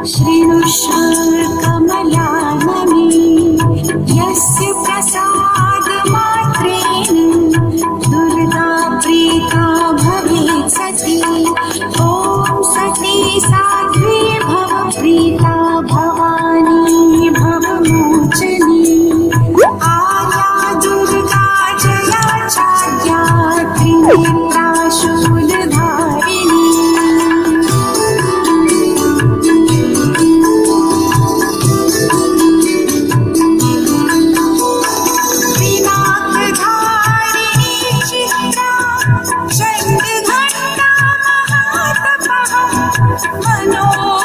श्रीनुष्कमलानने यस्य प्रसादमात्रेण दुर्गा प्रीता भवेत् सती। ॐ सती साध्वी भव प्रीता भवानी भवमोचनी। आया दुर्गा जया चाद्या त्रिनेत्रा शूलधारिणी। पिनाकधारिणी चित्रा चण्डघण्टा महातपः मनोहरा